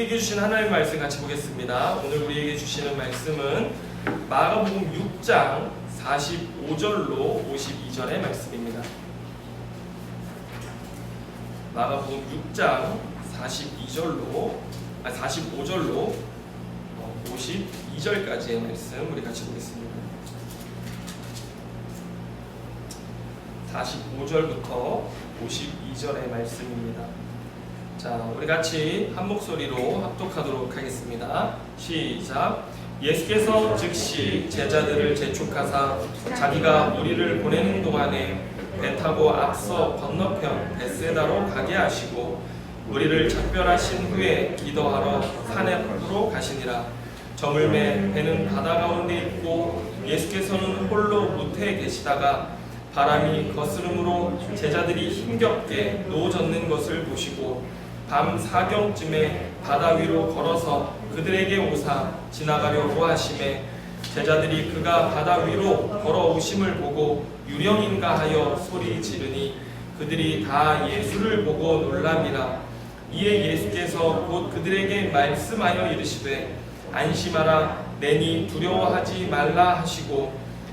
우리에게 주신 하나님의 말씀 같이 보겠습니다. 오늘 우리에게 주시는 말씀은 마가복음 6장 45절로 52절의 말씀입니다. 마가복음 6장 45절로 52절까지의 말씀 우리 같이 보겠습니다. 45절부터 52절의 말씀입니다. 자, 우리 같이 한 목소리로 합독하도록 하겠습니다. 시작. 예수께서 즉시 제자들을 재촉하사 자기가 우리를 보내는 동안에 배 타고 앞서 건너편 벳세다로 가게 하시고 우리를 작별하신 후에 기도하러 산에로 가시니라. 저물매 배는 바다 가운데 있고 예수께서는 홀로 무태에 계시다가 바람이 거스름으로 제자들이 힘겹게 노젓는 것을 보시고 밤 사경쯤에 바다 위로 걸어서 그들에게 오사 지나가려고 하심에 제자들이 그가 바다 위로 걸어오심을 보고 유령인가 하여 소리 지르니 그들이 다 예수를 보고 놀람이라. 이에 예수께서 곧 그들에게 말씀하여 이르시되 안심하라 내니 두려워하지 말라 하시고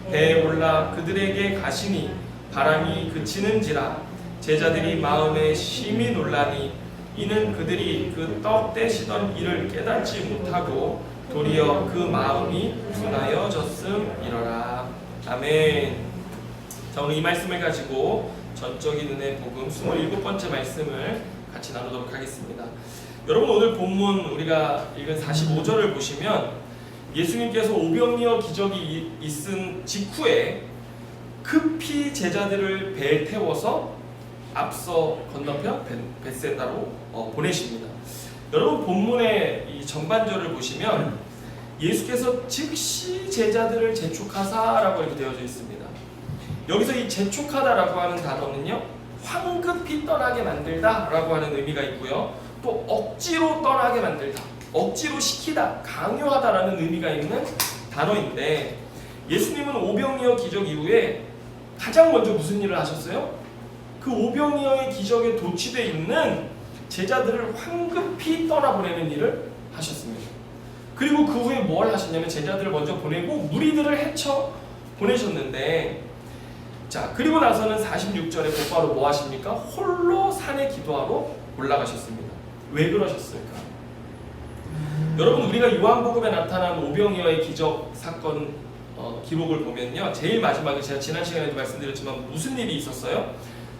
배에 올라 그들에게 가시니 바람이 그치는지라. 제자들이 마음에 심히 놀라니 이는 그들이 그 떡 떼시던 일을 깨닫지 못하고 도리어 그 마음이 둔하여졌음이러라. 아멘. 자, 오늘 이 말씀을 가지고 전적인 은혜 복음 27번째 말씀을 같이 나누도록 하겠습니다. 여러분, 오늘 본문 우리가 읽은 45절을 보시면 예수님께서 오병이어 기적이 있은 직후에 급히 제자들을 배에 태워서 앞서 건너편 벳세다로 보내십니다. 여러분, 본문의 이 전반절을 보시면 예수께서 즉시 제자들을 재촉하사라고 이렇게 되어져 있습니다. 여기서 이 재촉하다라고 하는 단어는요, 황급히 떠나게 만들다라고 하는 의미가 있고요, 또 억지로 떠나게 만들다, 억지로 시키다, 강요하다라는 의미가 있는 단어인데, 예수님은 오병이어 기적 이후에 가장 먼저 무슨 일을 하셨어요? 그 오병이어의 기적에 도취되어 있는 제자들을 황급히 떠나보내는 일을 하셨습니다. 그리고 그 후에 뭘 하셨냐면 제자들을 먼저 보내고 무리들을 헤쳐 보내셨는데, 자, 그리고 나서는 46절에 곧바로 뭐 하십니까? 홀로 산에 기도하러 올라가셨습니다. 왜 그러셨을까? 여러분, 우리가 요한복음에 나타난 오병이어의 기적 사건 기록을 보면요, 제일 마지막에 제가 지난 시간에도 말씀드렸지만 무슨 일이 있었어요?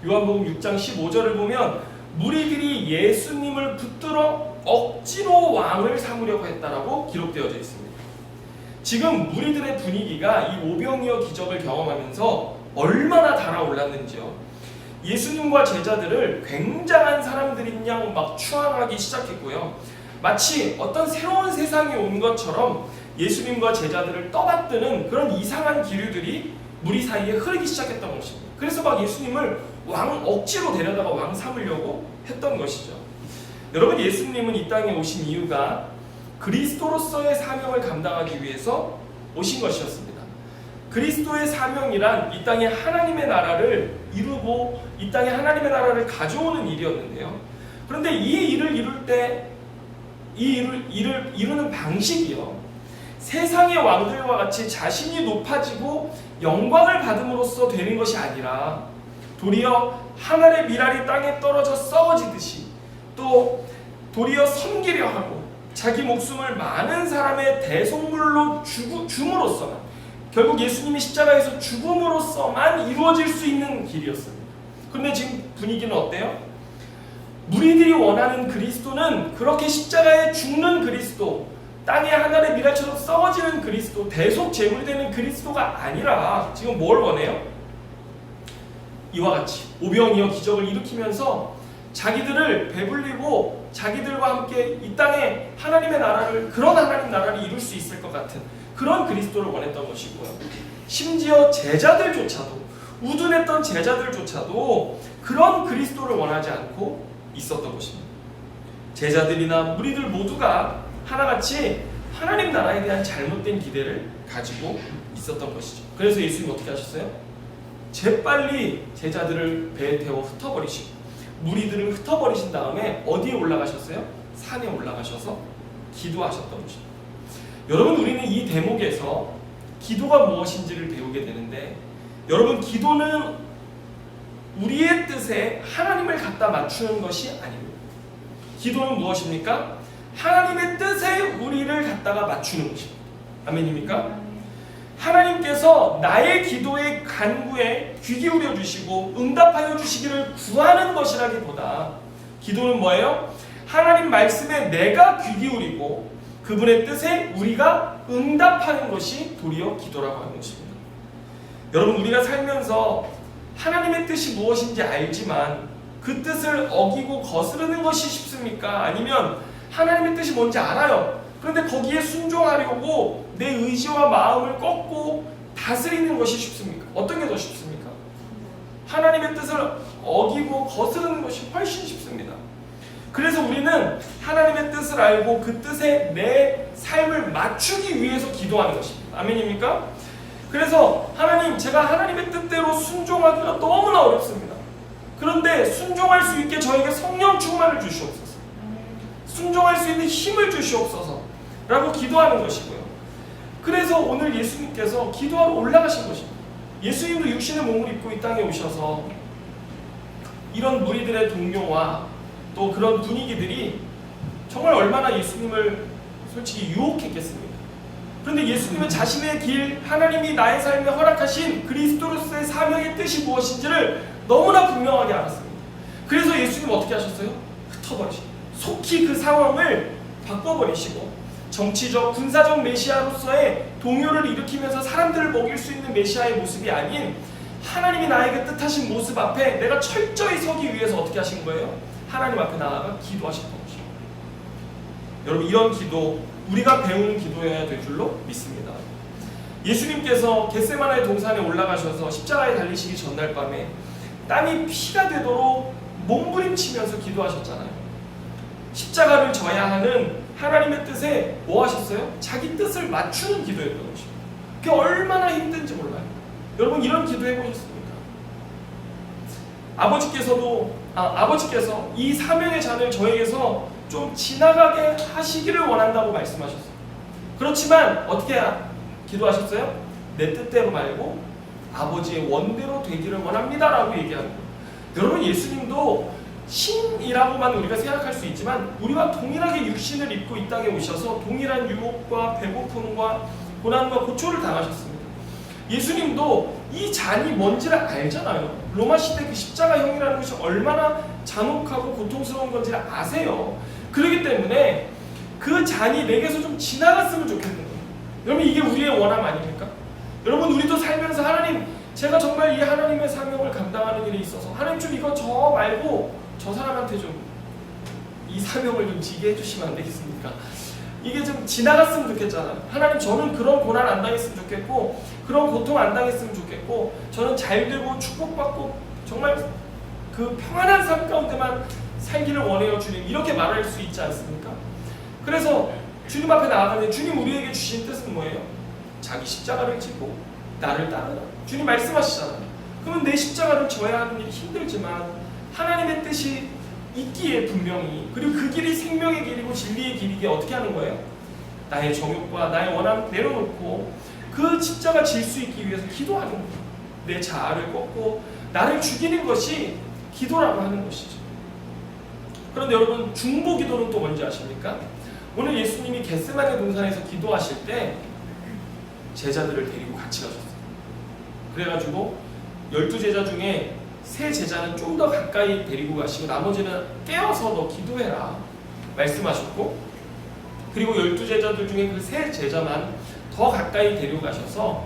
요한복음 6장 15절을 보면 무리들이 예수님을 붙들어 억지로 왕을 삼으려고 했다라고 기록되어져 있습니다. 지금 무리들의 분위기가 이 오병이어 기적을 경험하면서 얼마나 달아올랐는지요. 예수님과 제자들을 굉장한 사람들인 양 막 추앙하기 시작했고요. 마치 어떤 새로운 세상이 온 것처럼 예수님과 제자들을 떠받드는 그런 이상한 기류들이 무리 사이에 흐르기 시작했던 것입니다. 그래서 막 예수님을 왕 억지로 데려다가 왕 삼으려고 했던 것이죠. 여러분, 예수님은 이 땅에 오신 이유가 그리스도로서의 사명을 감당하기 위해서 오신 것이었습니다. 그리스도의 사명이란 이 땅에 하나님의 나라를 이루고 이 땅에 하나님의 나라를 가져오는 일이었는데요. 그런데 이 일을 이룰 때 이 일을 이루는 방식이요, 세상의 왕들과 같이 자신이 높아지고 영광을 받음으로써 되는 것이 아니라 도리어 하늘의 미랄이 땅에 떨어져 썩어지듯이, 또 도리어 섬기려 하고 자기 목숨을 많은 사람의 대속물로 줌으로써만, 결국 예수님이 십자가에서 죽음으로써만 이루어질 수 있는 길이었습니다. 그런데 지금 분위기는 어때요? 무리들이 원하는 그리스도는 그렇게 십자가에 죽는 그리스도, 땅의 하늘의 미랄처럼 썩어지는 그리스도, 대속 제물이 되는 그리스도가 아니라 지금 뭘 원해요? 이와 같이 오병이어 기적을 일으키면서 자기들을 배불리고 자기들과 함께 이 땅에 하나님의 나라를, 그런 하나님 나라를 이룰 수 있을 것 같은 그런 그리스도를 원했던 것이고요. 심지어 제자들조차도, 우둔했던 제자들조차도 그런 그리스도를 원하지 않고 있었던 것입니다. 제자들이나 무리들 모두가 하나같이 하나님 나라에 대한 잘못된 기대를 가지고 있었던 것이죠. 그래서 예수님이 어떻게 하셨어요? 재빨리 제자들을 배에 태워 흩어버리시고 무리들을 흩어버리신 다음에 어디에 올라가셨어요? 산에 올라가셔서 기도하셨던 것입니다. 여러분, 우리는 이 대목에서 기도가 무엇인지를 배우게 되는데, 여러분, 기도는 우리의 뜻에 하나님을 갖다 맞추는 것이 아닙니다. 기도는 무엇입니까? 하나님의 뜻에 우리를 갖다가 맞추는 것입니다. 아멘입니까? 하나님께서 나의 기도의 간구에 귀 기울여 주시고 응답하여 주시기를 구하는 것이라기보다, 기도는 뭐예요? 하나님 말씀에 내가 귀 기울이고 그분의 뜻에 우리가 응답하는 것이 도리어 기도라고 하는 것입니다. 여러분, 우리가 살면서 하나님의 뜻이 무엇인지 알지만 그 뜻을 어기고 거스르는 것이 쉽습니까? 아니면 하나님의 뜻이 뭔지 알아요. 그런데 거기에 순종하려고 내 의지와 마음을 꺾고 다스리는 것이 쉽습니까? 어떤 게 더 쉽습니까? 하나님의 뜻을 어기고 거스르는 것이 훨씬 쉽습니다. 그래서 우리는 하나님의 뜻을 알고 그 뜻에 내 삶을 맞추기 위해서 기도하는 것입니다. 아멘입니까? 그래서 하나님, 제가 하나님의 뜻대로 순종하기가 너무나 어렵습니다. 그런데 순종할 수 있게 저에게 성령 충만을 주시옵소서. 순종할 수 있는 힘을 주시옵소서 라고 기도하는 것이고요. 그래서 오늘 예수님께서 기도하러 올라가신 것입니다. 예수님도 육신의 몸을 입고 이 땅에 오셔서 이런 무리들의 동료와 또 그런 분위기들이 정말 얼마나 예수님을 솔직히 유혹했겠습니까? 그런데 예수님은 자신의 길, 하나님이 나의 삶에 허락하신 그리스도로서의 사명의 뜻이 무엇인지를 너무나 분명하게 알았습니다. 그래서 예수님은 어떻게 하셨어요? 흩어버리시고 속히 그 상황을 바꿔버리시고 정치적, 군사적 메시아로서의 동요를 일으키면서 사람들을 먹일 수 있는 메시아의 모습이 아닌 하나님이 나에게 뜻하신 모습 앞에 내가 철저히 서기 위해서 어떻게 하신 거예요? 하나님 앞에 나아가 기도하셨던 것이죠. 여러분, 이런 기도, 우리가 배우는 기도여야 될 줄로 믿습니다. 예수님께서 겟세마네 동산에 올라가셔서 십자가에 달리시기 전날 밤에 땀이 피가 되도록 몸부림치면서 기도하셨잖아요. 십자가를 져야 하는 하나님의 뜻에 뭐 하셨어요? 자기 뜻을 맞추는 기도였던 것이죠. 그게 얼마나 힘든지 몰라요. 여러분, 이런 기도 해보셨습니까? 아버지께서 이 사명의 잔을 저에게서 좀 지나가게 하시기를 원한다고 말씀하셨어요. 그렇지만 어떻게 기도하셨어요? 내 뜻대로 말고 아버지의 원대로 되기를 원합니다 라고 얘기하는 거예요. 여러분, 예수님도 신이라고만 우리가 생각할 수 있지만 우리와 동일하게 육신을 입고 이 땅에 오셔서 동일한 유혹과 배고픔과 고난과 고초를 당하셨습니다. 예수님도 이 잔이 뭔지를 알잖아요. 로마 시대 그 십자가형이라는 것이 얼마나 잔혹하고 고통스러운 건지를 아세요. 그렇기 때문에 그 잔이 내게서 좀 지나갔으면 좋겠는 거예요. 여러분, 이게 우리의 원함 아닙니까? 여러분, 우리도 살면서 하나님, 제가 정말 이 하나님의 사명을 감당하는 일에 있어서 하나님 좀 이거 저 말고 저 사람한테 좀 이 사명을 좀 지게 해주시면 안 되겠습니까? 이게 좀 지나갔으면 좋겠잖아요. 하나님, 저는 그런 고난 안 당했으면 좋겠고 그런 고통 안 당했으면 좋겠고 저는 잘 되고 축복받고 정말 그 평안한 삶 가운데만 살기를 원해요 주님, 이렇게 말할 수 있지 않습니까? 그래서 주님 앞에 나아가면 주님 우리에게 주신 뜻은 뭐예요? 자기 십자가를 지고 나를 따르라. 주님 말씀하시잖아요. 그러면 내 십자가를 져야 하는 일이 힘들지만 하나님의 뜻이 있기에 분명히, 그리고 그 길이 생명의 길이고 진리의 길이기에 어떻게 하는 거예요? 나의 정욕과 나의 원함 내려놓고 그 십자가 질 수 있기 위해서 기도하는 거예요. 내 자아를 꺾고 나를 죽이는 것이 기도라고 하는 것이죠. 그런데 여러분, 중보 기도는 또 뭔지 아십니까? 오늘 예수님이 겟세마네 동산에서 기도하실 때 제자들을 데리고 같이 가셨어요. 그래가지고 12제자 중에 3제자는 좀 더 가까이 데리고 가시고 나머지는 깨어서 너 기도해라 말씀하셨고, 그리고 12제자들 중에 그 3제자만 더 가까이 데리고 가셔서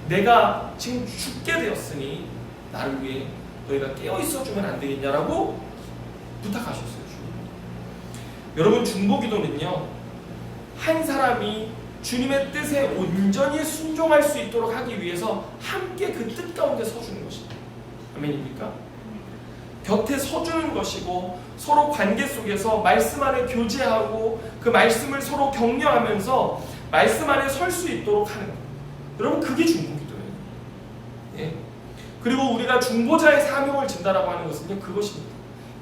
내가 지금 죽게 되었으니 나를 위해 너희가 깨어있어 주면 안 되겠냐라고 부탁하셨어요. 여러분, 중보기도는요, 한 사람이 주님의 뜻에 온전히 순종할 수 있도록 하기 위해서 함께 그 뜻 가운데 서주는 것입니다. 아멘입니까? 곁에 서주는 것이고 서로 관계 속에서 말씀 안에 교제하고 그 말씀을 서로 격려하면서 말씀 안에 설 수 있도록 하는 것. 여러분, 그게 중보기도예요. 예. 그리고 우리가 중보자의 사명을 진다라고 하는 것은요, 그것입니다.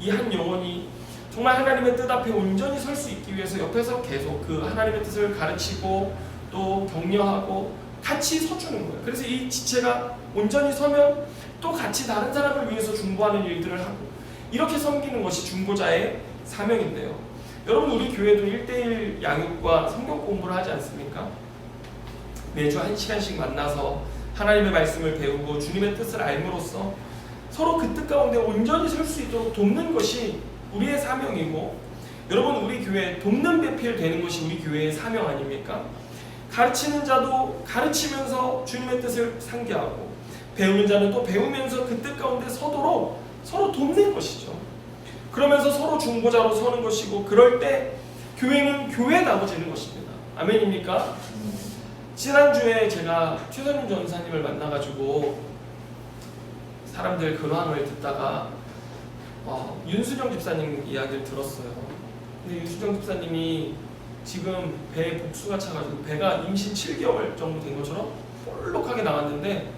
이 한 영혼이 정말 하나님의 뜻 앞에 온전히 설 수 있기 위해서 옆에서 계속 그 하나님의 뜻을 가르치고 또 격려하고 같이 서주는 거예요. 그래서 이 지체가 온전히 서면 또 같이 다른 사람을 위해서 중보하는 일들을 하고 이렇게 섬기는 것이 중보자의 사명인데요. 여러분, 우리 교회도 1대1 양육과 성경 공부를 하지 않습니까? 매주 1시간씩 만나서 하나님의 말씀을 배우고 주님의 뜻을 알므로써 서로 그 뜻 가운데 온전히 설 수 있도록 돕는 것이 우리의 사명이고, 여러분, 우리 교회 돕는 배필 되는 것이 우리 교회의 사명 아닙니까? 가르치는 자도 가르치면서 주님의 뜻을 상기하고 배우는 자는 또 배우면서 그 뜻 가운데 서도록 서로 돕는 것이죠. 그러면서 서로 중보자로 서는 것이고, 그럴 때 교회는 교회다워지는 것입니다. 아멘입니까? 지난주에 제가 최선윤 전사님을 만나가지고 사람들 근황을 듣다가 윤수정 집사님 이야기를 들었어요. 근데 윤수정 집사님이 지금 배에 복수가 차가지고 배가 임신 7개월 정도 된 것처럼 볼록하게 나왔는데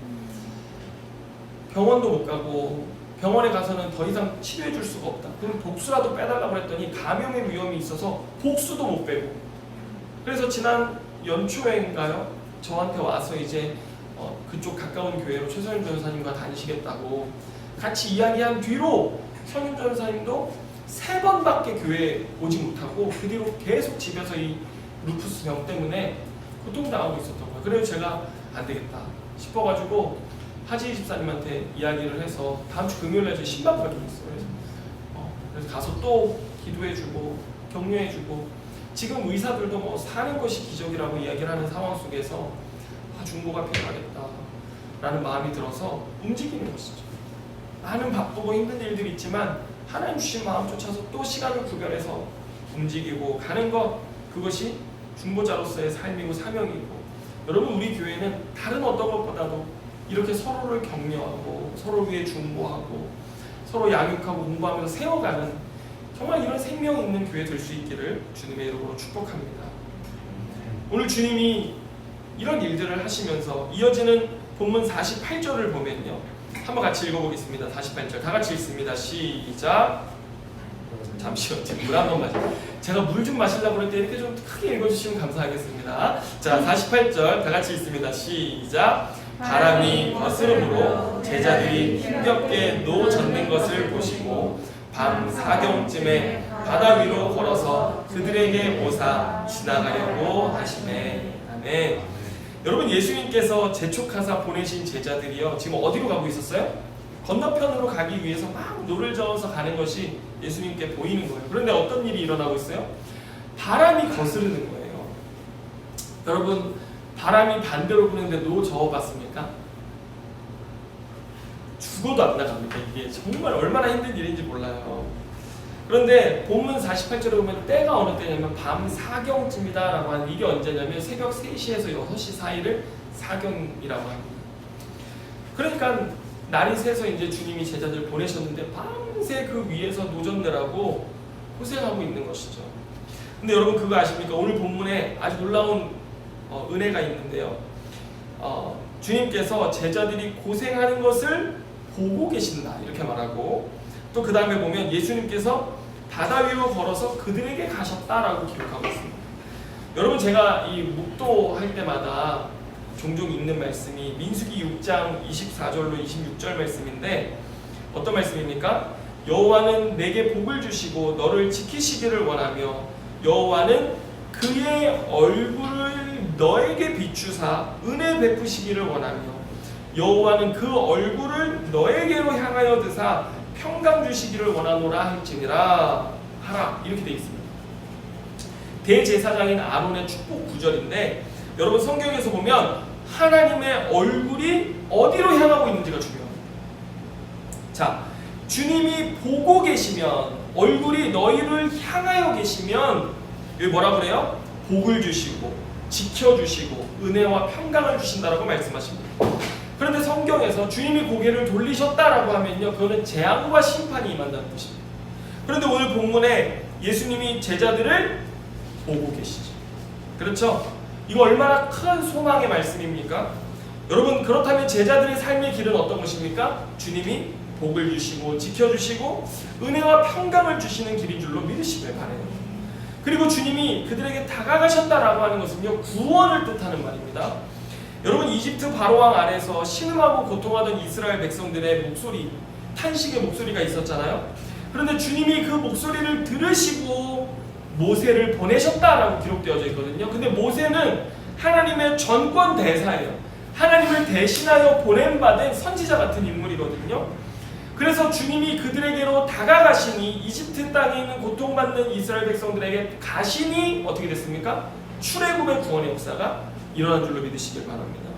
병원도 못 가고 병원에 가서는 더 이상 치료해 줄 수가 없다. 그럼 복수라도 빼달라고 했더니 감염의 위험이 있어서 복수도 못 빼고, 그래서 지난 연초인가요? 저한테 와서 이제 그쪽 가까운 교회로 최선윤 전사님과 다니시겠다고 같이 이야기한 뒤로 선윤 전사님도 3번밖에 교회에 오지 못하고 그 뒤로 계속 집에서 이 루푸스 병 때문에 고통당하고 있었던 거예요. 그래서 제가 안 되겠다 싶어가지고 하지희 집사님한테 이야기를 해서 다음 주 금요일날 저희 신방을 좀 있어요. 그래서 가서 또 기도해주고 격려해주고, 지금 의사들도 뭐 사는 것이 기적이라고 이야기를 하는 상황 속에서 중보가 필요하겠다라는 마음이 들어서 움직이는 것이죠. 많은 바쁘고 힘든 일들이 있지만 하나님 주신 마음 쫓아서 또 시간을 구별해서 움직이고 가는 것, 그것이 중보자로서의 삶이고 사명이고, 여러분, 우리 교회는 다른 어떤 것보다도 이렇게 서로를 격려하고 서로 위해 중보하고 서로 양육하고 공부하면서 세워가는 정말 이런 생명 있는 교회 될 수 있기를 주님의 이름으로 축복합니다. 오늘 주님이 이런 일들을 하시면서 이어지는 본문 48절을 보면요, 한번 같이 읽어보겠습니다. 48절 다 같이 읽습니다. 시작. 잠시만요, 물 한 번 마시고, 제가 물 좀 마시려고 그럴 때 이렇게 좀 크게 읽어주시면 감사하겠습니다. 자, 48절 다 같이 읽습니다. 시작. 바람이 거스름으로 제자들이 힘겹게 노 젓는 것을 보시고 밤 4경쯤에 바다 위로 걸어서 그들에게 오사 지나가려고 하시네. 아멘. 여러분, 예수님께서 재촉하사 보내신 제자들이요, 지금 어디로 가고 있었어요? 건너편으로 가기 위해서 막 노를 저어서 가는 것이 예수님께 보이는 거예요. 그런데 어떤 일이 일어나고 있어요? 바람이 거스르는 거예요. 여러분, 바람이 반대로 부는데 노 저어봤습니까? 죽어도 안 나갑니다. 이게 정말 얼마나 힘든 일인지 몰라요. 그런데 본문 48절에 보면 때가 어느 때냐면 밤 4경쯤이다 라고 하는, 이게 언제냐면 새벽 3시에서 6시 사이를 사경이라고 합니다. 그러니까 날이 새서 이제 주님이 제자들 보내셨는데 밤새 그 위에서 노젓느라고 고생하고 있는 것이죠. 근데 여러분, 그거 아십니까? 오늘 본문에 아주 놀라운 은혜가 있는데요. 주님께서 제자들이 고생하는 것을 보고 계신다 이렇게 말하고, 또 그 다음에 보면 예수님께서 바다 위로 걸어서 그들에게 가셨다라고 기록하고 있습니다. 여러분, 제가 이 묵도할 때마다 종종 읽는 말씀이 민수기 6장 24절로 26절 말씀인데, 어떤 말씀입니까? 여호와는 내게 복을 주시고 너를 지키시기를 원하며 여호와는 그의 얼굴을 너에게 비추사 은혜 베푸시기를 원하며 여호와는 그 얼굴을 너에게로 향하여 드사 평강 주시기를 원하노라 할지니라 하라, 이렇게 되어 있습니다. 대제사장인 아론의 축복 구절인데, 여러분, 성경에서 보면 하나님의 얼굴이 어디로 향하고 있는지가 중요합니다. 자, 주님이 보고 계시면, 얼굴이 너희를 향하여 계시면 여기 뭐라 그래요? 복을 주시고 지켜주시고 은혜와 평강을 주신다라고 말씀하십니다. 그런데 성경에서 주님이 고개를 돌리셨다라고 하면요, 그거는 재앙과 심판이 임한다는 뜻입니다. 그런데 오늘 본문에 예수님이 제자들을 보고 계시죠. 그렇죠? 이거 얼마나 큰 소망의 말씀입니까? 여러분, 그렇다면 제자들의 삶의 길은 어떤 것입니까? 주님이 복을 주시고 지켜주시고 은혜와 평강을 주시는 길인 줄로 믿으시길 바라요. 그리고 주님이 그들에게 다가가셨다라고 하는 것은요, 구원을 뜻하는 말입니다. 여러분, 이집트 바로왕 안에서 신음하고 고통하던 이스라엘 백성들의 목소리, 탄식의 목소리가 있었잖아요. 그런데 주님이 그 목소리를 들으시고 모세를 보내셨다라고 기록되어져 있거든요. 근데 모세는 하나님의 전권 대사예요. 하나님을 대신하여 보냄받은 선지자 같은 인물이거든요. 그래서 주님이 그들에게로 다가가시니 이집트 땅에 있는 고통받는 이스라엘 백성들에게 가시니 어떻게 됐습니까? 출애굽의 구원의 역사가 일어난 줄로 믿으시길 바랍니다.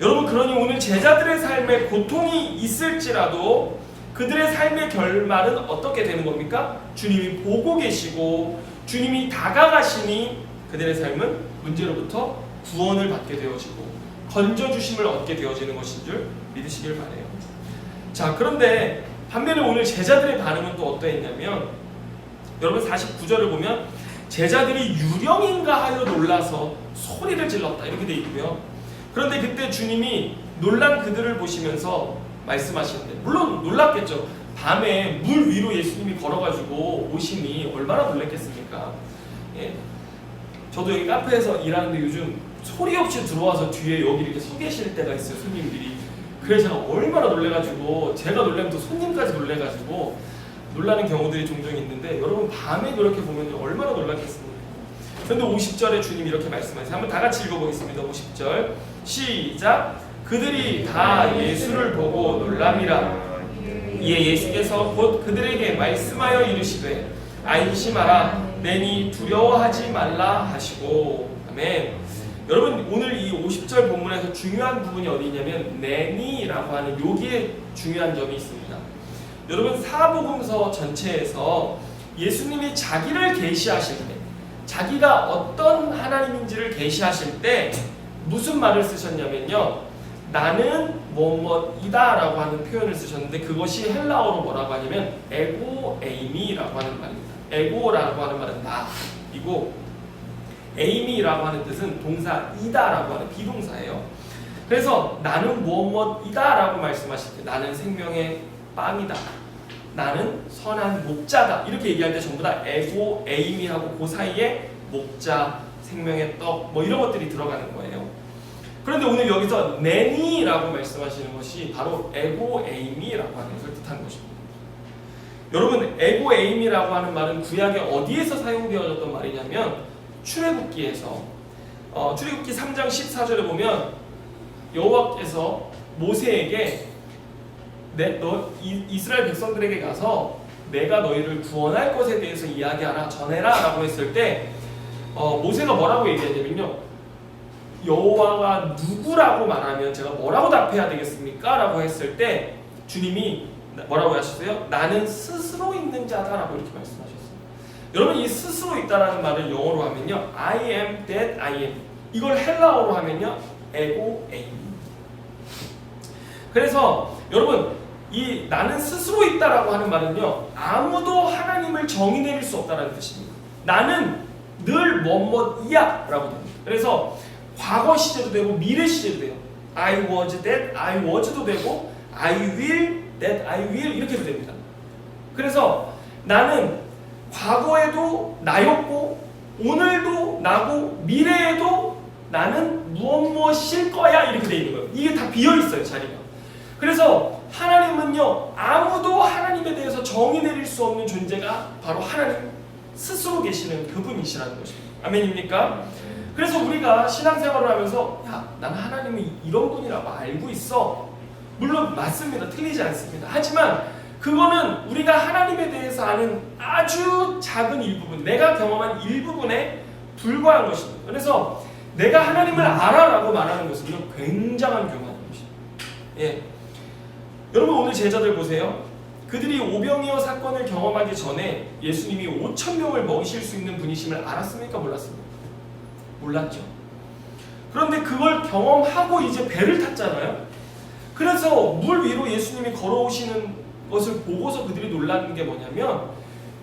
여러분, 그러니 오늘 제자들의 삶에 고통이 있을지라도 그들의 삶의 결말은 어떻게 되는 겁니까? 주님이 보고 계시고 주님이 다가가시니 그들의 삶은 문제로부터 구원을 받게 되어지고 건져주심을 얻게 되어지는 것인 줄 믿으시길 바라요. 자, 그런데 반면에 오늘 제자들의 반응은 또 어떠했냐면, 여러분 49절을 보면 제자들이 유령인가 하여 놀라서 소리를 질렀다 이렇게 돼 있고요. 그런데 그때 주님이 놀란 그들을 보시면서 말씀하시는데, 물론 놀랐겠죠. 밤에 물 위로 예수님이 걸어가지고 오시니 얼마나 놀랐겠습니까? 예. 저도 여기 카페에서 일하는데 요즘 소리 없이 들어와서 뒤에 여기 이렇게 서 계실 때가 있어요, 손님들이. 그래서 제가 얼마나 놀래가지고, 제가 놀라면 또 손님까지 놀래가지고 놀라는 경우들이 종종 있는데, 여러분 밤에 그렇게 보면 얼마나 놀랐겠습니까? 그런데 50절에 주님이 이렇게 말씀하세요. 한번 다 같이 읽어보겠습니다. 50절 시작. 그들이 다 예수를 보고 놀람이라. 이에 예수께서 곧 그들에게 말씀하여 이르시되 안심하라, 내니 두려워하지 말라 하시고. 아멘. 여러분, 오늘 이 50절 본문에서 중요한 부분이 어디 있냐면 내니라고 하는 여기에 중요한 점이 있습니다. 여러분, 사복음서 전체에서 예수님이 자기를 계시하실 때, 자기가 어떤 하나님인지를 계시하실 때 무슨 말을 쓰셨냐면요, 나는 뭐뭐이다 라고 하는 표현을 쓰셨는데, 그것이 헬라어로 뭐라고 하냐면 에고 에이미라고 하는 말입니다. 에고라고 하는 말은 나이고, 에이미라고 하는 뜻은 동사 이다라고 하는 비동사예요. 그래서 나는 뭐뭐이다 라고 말씀하실 때, 나는 생명의 빵이다, 나는 선한 목자다, 이렇게 얘기할 때 전부 다 에고 에이미하고 그 사이에 목자, 생명의 떡, 뭐 이런 것들이 들어가는 거예요. 그런데 오늘 여기서 내니라고 말씀하시는 것이 바로 에고 에이미라고 하는 것을 뜻하는 것입니다. 여러분, 에고 에이미라고 하는 말은 구약에 어디에서 사용되어졌던 말이냐면 출애굽기에서 출애굽기 3장 14절에 보면 여호와께서 모세에게 이스라엘 백성들에게 가서 내가 너희를 구원할 것에 대해서 이야기하라, 전해라 라고 했을 때 모세가 뭐라고 얘기했냐면요, 여호와가 누구라고 말하면 제가 뭐라고 답해야 되겠습니까? 라고 했을 때 주님이 뭐라고 하셨어요? 나는 스스로 있는 자다 라고 이렇게 말씀하셨어요. 여러분, 이 스스로 있다라는 말을 영어로 하면요, I am that I am. 이걸 헬라어로 하면요, 에고 에임. 그래서 여러분, 이 나는 스스로 있다라고 하는 말은요, 아무도 하나님을 정의 내릴 수 없다라는 뜻입니다. 나는 늘 뭐뭐이야 라고 됩니다. 그래서 과거 시제도 되고 미래 시제도 돼요. I was that I was도 되고 I will that I will 이렇게도 됩니다. 그래서 나는 과거에도 나였고 오늘도 나고 미래에도 나는 무엇일 거야 이렇게 돼 있는 거예요. 이게 다 비어 있어요, 자리가. 그래서 하나님은요, 아무도 하나님에 대해서 정의 내릴 수 없는 존재가 바로 하나님 스스로 계시는 그분이시라는 것입니다. 아멘입니까? 그래서 우리가 신앙생활을 하면서 난 하나님이 이런 분이라고 알고 있어. 물론 맞습니다. 틀리지 않습니다. 하지만 그거는 우리가 하나님에 대해서 아는 아주 작은 일부분, 내가 경험한 일부분에 불과한 것입니다. 그래서 내가 하나님을 알아라고 말하는 것은 굉장한 교만인 것입니다. 예. 여러분, 오늘 제자들 보세요. 그들이 오병이어 사건을 경험하기 전에 예수님이 5,000명을 먹이실 수 있는 분이심을 알았습니까? 몰랐습니까? 몰랐죠. 그런데 그걸 경험하고 이제 배를 탔잖아요. 그래서 물 위로 예수님이 걸어오시는 것을 보고서 그들이 놀라는 게 뭐냐면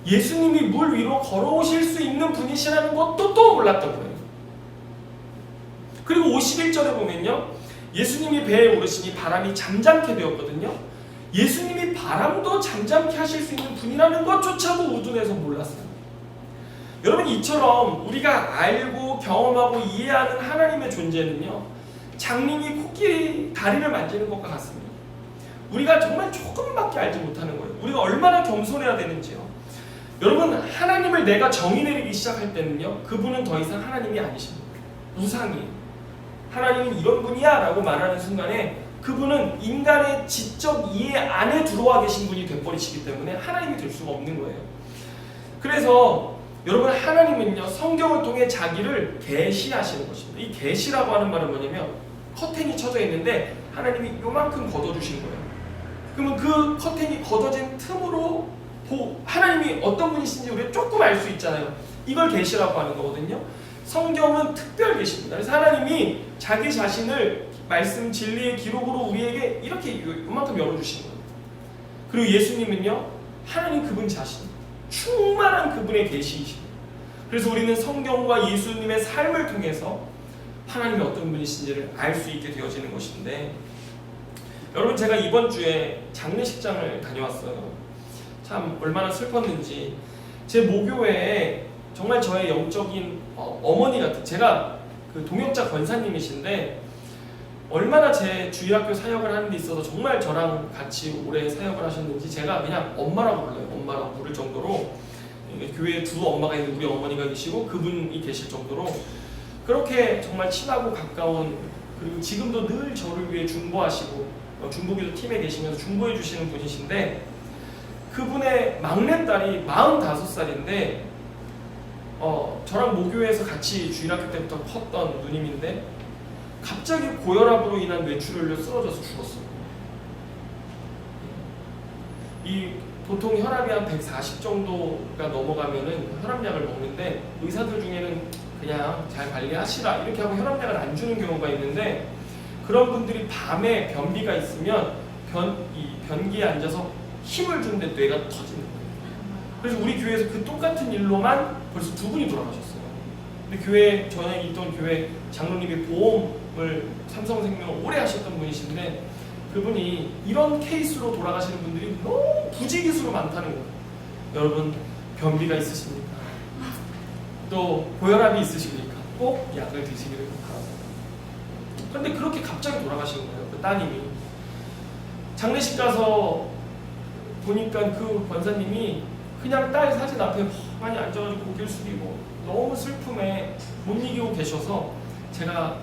예수님이 물 위로 걸어오실 수 있는 분이시라는 것도 또 몰랐던 거예요. 그리고 51절에 보면요, 예수님이 배에 오르시니 바람이 잠잠게 되었거든요. 예수님이 바람도 잠잠케 하실 수 있는 분이라는 것조차도 우둔해서 몰랐어요. 여러분, 이처럼 우리가 알고 경험하고 이해하는 하나님의 존재는요, 장님이 코끼리 다리를 만지는 것과 같습니다. 우리가 정말 조금밖에 알지 못하는 거예요. 우리가 얼마나 겸손해야 되는지요. 여러분, 하나님을 내가 정의 내리기 시작할 때는요, 그분은 더 이상 하나님이 아니십니다. 우상이에요. 하나님은 이런 분이야 라고 말하는 순간에 그분은 인간의 지적 이해 안에 들어와 계신 분이 돼버리시기 때문에 하나님이 될 수가 없는 거예요. 그래서 여러분, 하나님은요, 성경을 통해 자기를 계시하시는 것입니다. 이 계시라고 하는 말은 뭐냐면 커튼이 쳐져 있는데 하나님이 요만큼 걷어주신 거예요. 그러면 그 커튼이 걷어진 틈으로 하나님이 어떤 분이신지 우리가 조금 알 수 있잖아요. 이걸 계시라고 하는 거거든요. 성경은 특별 계시입니다. 그래서 하나님이 자기 자신을 말씀 진리의 기록으로 우리에게 이렇게 요만큼 열어주신 거예요. 그리고 예수님은요, 하나님 그분 자신, 충만한 그분의 계시이십니다. 그래서 우리는 성경과 예수님의 삶을 통해서 하나님이 어떤 분이신지를 알 수 있게 되어지는 것인데, 여러분, 제가 이번 주에 장례식장을 다녀왔어요. 참 얼마나 슬펐는지. 제 모교회에 정말 저의 영적인 어머니 같은, 제가 그 동역자 권사님이신데 얼마나 제 주일학교 사역을 하는 데 있어서 정말 저랑 같이 오래 사역을 하셨는지 제가 그냥 엄마라고 불러요. 엄마라고 부를 정도로, 교회에 두 엄마가 있는 우리 어머니가 계시고 그분이 계실 정도로 그렇게 정말 친하고 가까운, 그리고 지금도 늘 저를 위해 중보하시고 중보기도 팀에 계시면서 중보해 주시는 분이신데, 그분의 막내딸이 45살인데 저랑 모교회에서 같이 주일학교 때부터 컸던 누님인데 갑자기 고혈압으로 인한 뇌출혈로 쓰러져서 죽었어요. 이 보통 혈압이 한 140 정도가 넘어가면은 혈압약을 먹는데 의사들 중에는 그냥 잘 관리하시라 이렇게 하고 혈압약을 안 주는 경우가 있는데, 그런 분들이 밤에 변비가 있으면 변기에 앉아서 힘을 주는데 뇌가 터지는 거예요. 그래서 우리 교회에서 그 똑같은 일로만 벌써 2분이 돌아가셨어요. 근데 교회, 전에 있던 교회 장로님이 보험을 삼성생명을 오래 하셨던 분이신데 그분이 이런 케이스로 돌아가시는 분들이 너무 부지기수로 많다는 거예요. 여러분, 변비가 있으십니까? 또 고혈압이 있으십니까? 꼭 약을 드시기를 바랍니다. 그런데 그렇게 갑자기 돌아가시는 거예요. 그 따님이. 장례식 가서 보니까 그 권사님이 그냥 딸 사진 앞에 많이 앉아가지고 고개를 숙이고 너무 슬픔에 못 이기고 계셔서 제가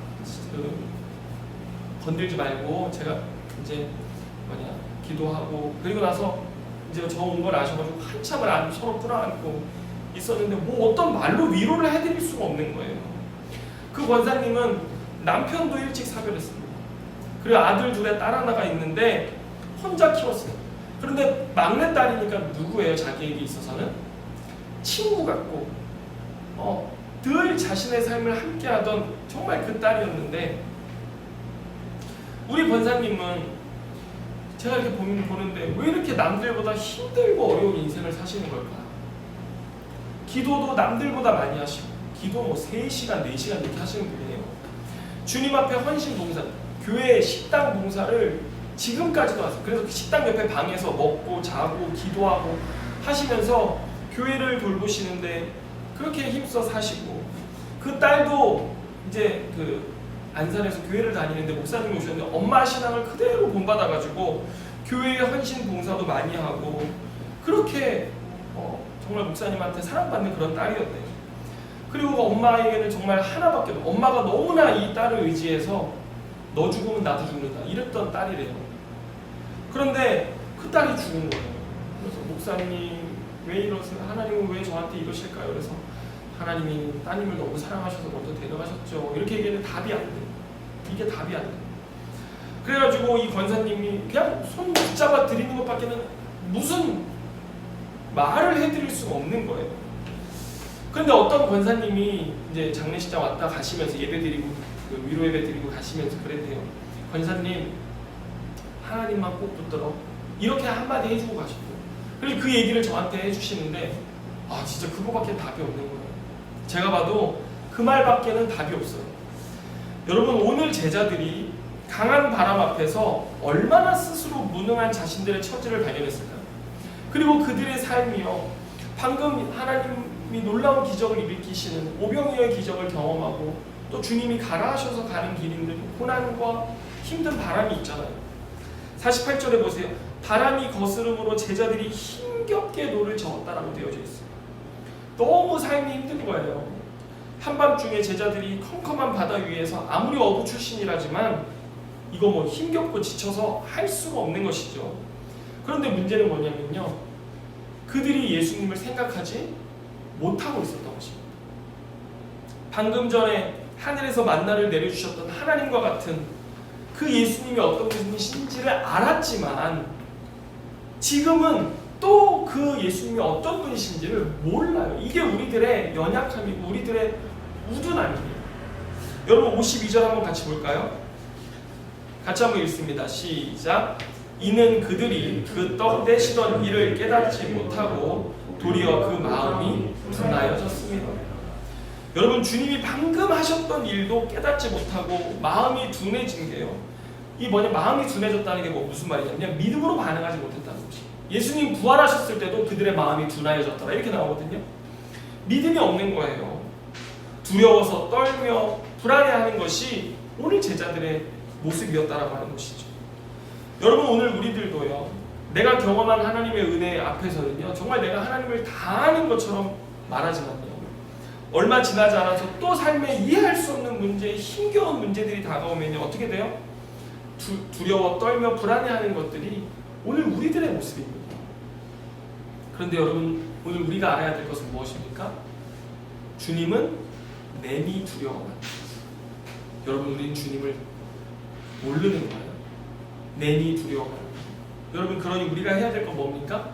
건들지 말고 제가 이제 기도하고, 그리고 나서 이제 저 온 걸 아셔가지고 한참을 서로 끌어안고 있었는데 뭐 어떤 말로 위로를 해드릴 수가 없는 거예요. 그 권사님은 남편도 일찍 사별했습니다. 그리고 아들 둘에 딸 하나가 있는데 혼자 키웠어요. 그런데 막내딸이니까 누구예요? 자기에게 있어서는 친구 같고 늘 자신의 삶을 함께하던 정말 그 딸이었는데, 우리 권사님은 제가 이렇게 보는데 왜 이렇게 남들보다 힘들고 어려운 인생을 사시는 걸까? 기도도 남들보다 많이 하시고, 기도 뭐 3시간, 4시간 이렇게 하시는 분이에요. 주님 앞에 헌신 봉사, 교회 식당 봉사를 지금까지도 하세요. 그래서 그 식당 옆에 방에서 먹고 자고 기도하고 하시면서 교회를 돌보시는데 그렇게 힘써 사시고, 그 딸도 이제 그 안산에서 교회를 다니는데 목사님이 오셨는데 엄마 신앙을 그대로 본받아가지고 교회에 헌신 봉사도 많이 하고, 그렇게 정말 목사님한테 사랑받는 그런 딸이었대요. 그리고 엄마에게는 정말 하나밖에 없고, 엄마가 너무나 이 딸을 의지해서 너 죽으면 나도 죽는다 이랬던 딸이래요. 그런데 그 딸이 죽은 거예요. 그래서 목사님 왜 이러세요? 하나님은 왜 저한테 이러실까요? 그래서 하나님이 따님을 너무 사랑하셔서 먼저 데려가셨죠. 이렇게 얘기했는데 답이 안 돼요. 이게 답이 안 돼요. 그래가지고 이 권사님이 그냥 손 붙잡아 드리는 것밖에는 무슨 말을 해드릴 수가 없는 거예요. 그런데 어떤 권사님이 이제 장례식장 왔다 가시면서 예배드리고 그 위로 예배드리고 가시면서 그랬대요. 권사님, 하나님만 꼭 붙들어, 이렇게 한마디 해주고 가셨고, 그리고 그 얘기를 저한테 해주시는데 진짜 그거밖에 답이 없는 거예요. 제가 봐도 그 말밖에는 답이 없어요. 여러분, 오늘 제자들이 강한 바람 앞에서 얼마나 스스로 무능한 자신들의 처지를 발견했을까요? 그리고 그들의 삶이요, 방금 하나님이 놀라운 기적을 일으키시는 오병이어의 기적을 경험하고 또 주님이 가라 하셔서 가는 길인데 고난과 힘든 바람이 있잖아요. 48절에 보세요. 바람이 거스름으로 제자들이 힘겹게 노를 저었다라고 되어져 있어요. 너무 삶이 힘든 거예요. 한밤중에 제자들이 컴컴한 바다 위에서 아무리 어부 출신이라지만 이거 뭐 힘겹고 지쳐서 할 수가 없는 것이죠. 그런데 문제는 뭐냐면요, 그들이 예수님을 생각하지 못하고 있었던 것입니다. 방금 전에 하늘에서 만나를 내려주셨던 하나님과 같은 그 예수님이 어떤 분이신지를 알았지만 지금은 또 그 예수님이 어떤 분이신지를 몰라요. 이게 우리들의 연약함이고 우리들의 우둔함이에요. 여러분 52절 한번 같이 볼까요? 같이 한번 읽습니다. 시작. 이는 그들이 그 떡 떼시던 일을 깨닫지 못하고 도리어 그 마음이 둔하여졌습니다. 여러분 주님이 방금 하셨던 일도 깨닫지 못하고 마음이 둔해진 게요, 이 마음이 둔해졌다는 게 무슨 말이냐면 믿음으로 반응하지 못했다는 것이. 예수님 부활하셨을 때도 그들의 마음이 둔하여졌더라 이렇게 나오거든요. 믿음이 없는 거예요. 두려워서 떨며 불안해하는 것이 오늘 제자들의 모습이었다라고 하는 것이죠. 여러분 오늘 우리들도요, 내가 경험한 하나님의 은혜 앞에서는요 정말 내가 하나님을 다 아는 것처럼 말하지만요, 얼마 지나지 않아서 또 삶에 이해할 수 없는 문제, 힘겨운 문제들이 다가오면요 어떻게 돼요? 두려워 떨며 불안해하는 것들이 오늘 우리들의 모습입니다. 그런데 여러분 오늘 우리가 알아야 될 것은 무엇입니까? 주님은 내니 두려워한다. 여러분 우리는 주님을 모르는 거예요. 내니 두려워한다. 여러분 그러니 우리가 해야 될 건 뭡니까?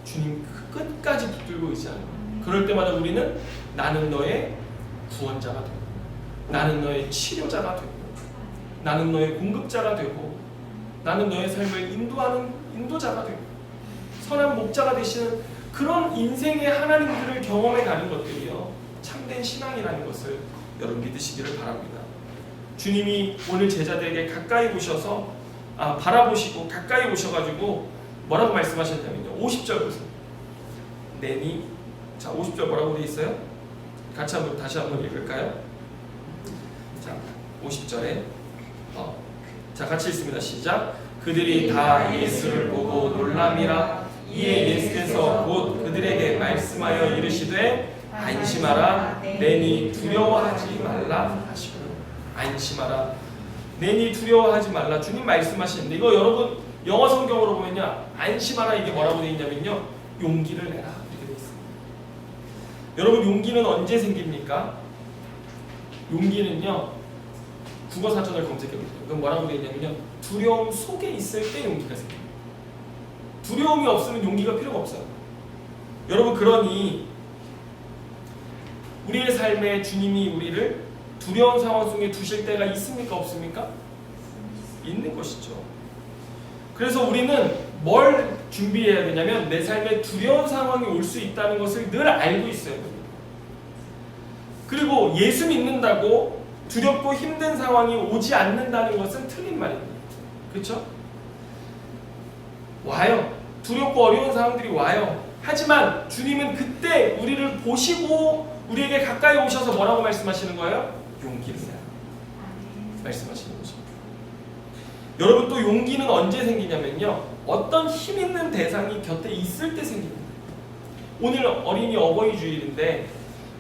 주님 끝까지 붙들고 의지하는 거예요. 그럴 때마다 우리는 나는 너의 구원자가 되고, 나는 너의 치료자가 되고, 나는 너의 공급자가 되고, 나는 너의 삶을 인도하는 인도자가 되고, 선한 목자가 되시는 그런 인생의 하나님들을 경험해 가는 것들이요 참된 신앙이라는 것을 여러분 믿으시기를 바랍니다. 주님이 오늘 제자들에게 가까이 오셔서 바라보시고 가까이 오셔가지고 뭐라고 말씀하셨냐면요, 50절 보세요. 내니, 자 50절 뭐라고 되어 있어요? 다시 한번 읽을까요? 자 50절에 자 같이 읽습니다. 시작. 그들이 다 예수를 보고 놀람이라. 이에 예수께서 곧 그들에게 말씀하여 이르시되 안심하라, 내니 두려워하지 말라 하시고. 안심하라, 내니 두려워하지 말라. 주님 말씀하시는데 이거 여러분 영어 성경으로 보면요, 안심하라 이게 뭐라고 되어 있냐면요, 용기를 내라 이렇게 되어 있습니다. 여러분 용기는 언제 생깁니까? 용기는요 국어 사전을 검색해보세요. 그럼 뭐라고 되어 있냐면요, 두려움 속에 있을 때 용기가 생깁니다. 두려움이 없으면 용기가 필요가 없어요. 여러분 그러니 우리의 삶에 주님이 우리를 두려운 상황 속에 두실 때가 있습니까? 없습니까? 있는 것이죠. 그래서 우리는 뭘 준비해야 되냐면 내 삶에 두려운 상황이 올 수 있다는 것을 늘 알고 있어야 됩니다. 그리고 예수 믿는다고 두렵고 힘든 상황이 오지 않는다는 것은 틀린 말입니다. 그렇죠? 와요. 두렵고 어려운 상황들이 와요. 하지만 주님은 그때 우리를 보시고 우리에게 가까이 오셔서 뭐라고 말씀하시는 거예요? 용기를 내라 말씀하시는 거죠. 여러분 또 용기는 언제 생기냐면요, 어떤 힘 있는 대상이 곁에 있을 때 생깁니다. 오늘 어린이 어버이 주일인데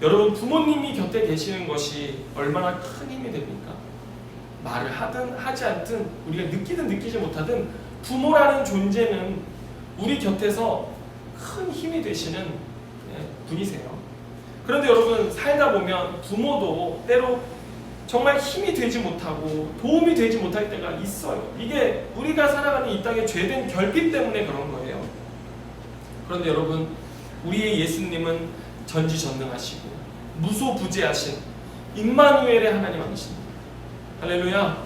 여러분 부모님이 곁에 계시는 것이 얼마나 큰 힘이 됩니까? 말을 하든 하지 않든 우리가 느끼든 느끼지 못하든 부모라는 존재는 우리 곁에서 큰 힘이 되시는 분이세요. 그런데 여러분 살다 보면 부모도 때로 정말 힘이 되지 못하고 도움이 되지 못할 때가 있어요. 이게 우리가 살아가는 이 땅의 죄된 결핍 때문에 그런 거예요. 그런데 여러분 우리의 예수님은 전지전능하시고 무소부재하신 임마누엘의 하나님 아니십니까? 할렐루야.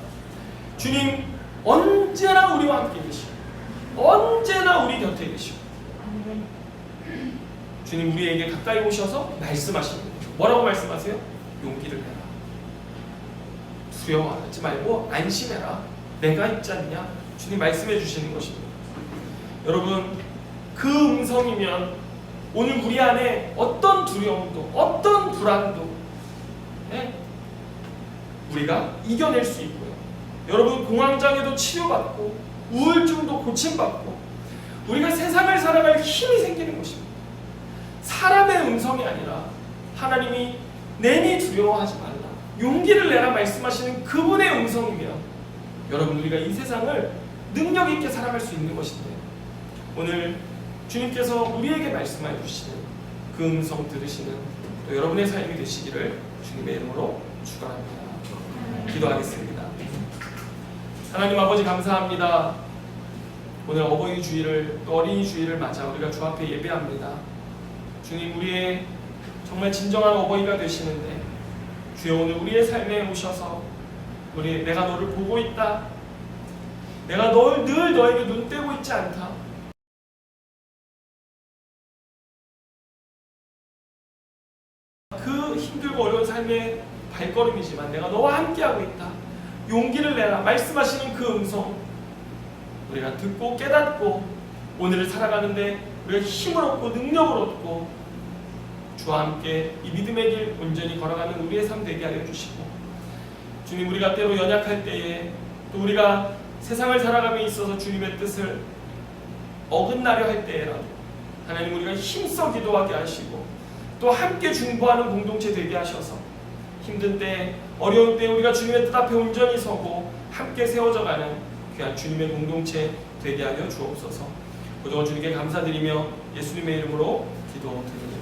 주님 언제나 우리와 함께 계시고 언제나 우리 곁에 계시고 주님 우리에게 가까이 오셔서 말씀하시는 거죠. 뭐라고 말씀하세요? 용기를 내라. 두려워하지 말고 안심해라. 내가 있지 않냐? 주님 말씀해 주시는 것입니다. 여러분, 그 음성이면 오늘 우리 안에 어떤 두려움도 어떤 불안도 우리가 이겨낼 수 있고요. 여러분, 공황장애도 치료받고 우울증도 고침받고 우리가 세상을 살아갈 힘이 생기는 것입니다. 사람의 음성이 아니라 하나님이 내니 두려워하지 말라, 용기를 내라 말씀하시는 그분의 음성이면 여러분, 우리가 이 세상을 능력 있게 살아갈 수 있는 것인데, 오늘 주님께서 우리에게 말씀해 주시는 그 음성 들으시는 또 여러분의 삶이 되시기를 주님의 이름으로 축원합니다. 기도하겠습니다. 하나님 아버지, 감사합니다. 오늘 어버이 주일을, 또 어린이 주일을 맞아 우리가 주 앞에 예배합니다. 주님, 우리의 정말 진정한 어버이가 되시는데, 주여 오늘 우리의 삶에 오셔서 내가 너를 보고 있다, 내가 늘 너에게 눈 떼고 있지 않다, 그 힘들고 어려운 삶의 발걸음이지만 내가 너와 함께하고 있다, 용기를 내라 말씀하시는 그 음성 우리가 듣고 깨닫고 오늘을 살아가는데 우리가 힘을 얻고 능력을 얻고 주와 함께 이 믿음의 길 온전히 걸어가는 우리의 삶 되게 하여 주시고, 주님, 우리가 때로 연약할 때에 또 우리가 세상을 살아감에 있어서 주님의 뜻을 어긋나려 할 때에라도 하나님, 우리가 힘써 기도하게 하시고 또 함께 중보하는 공동체 되게 하셔서 힘든 때, 어려운 때 우리가 주님의 뜻 앞에 온전히 서고 함께 세워져가는 귀한 주님의 공동체 되게 하여 주옵소서. 그동안 주님께 감사드리며 예수님의 이름으로 기도드립니다.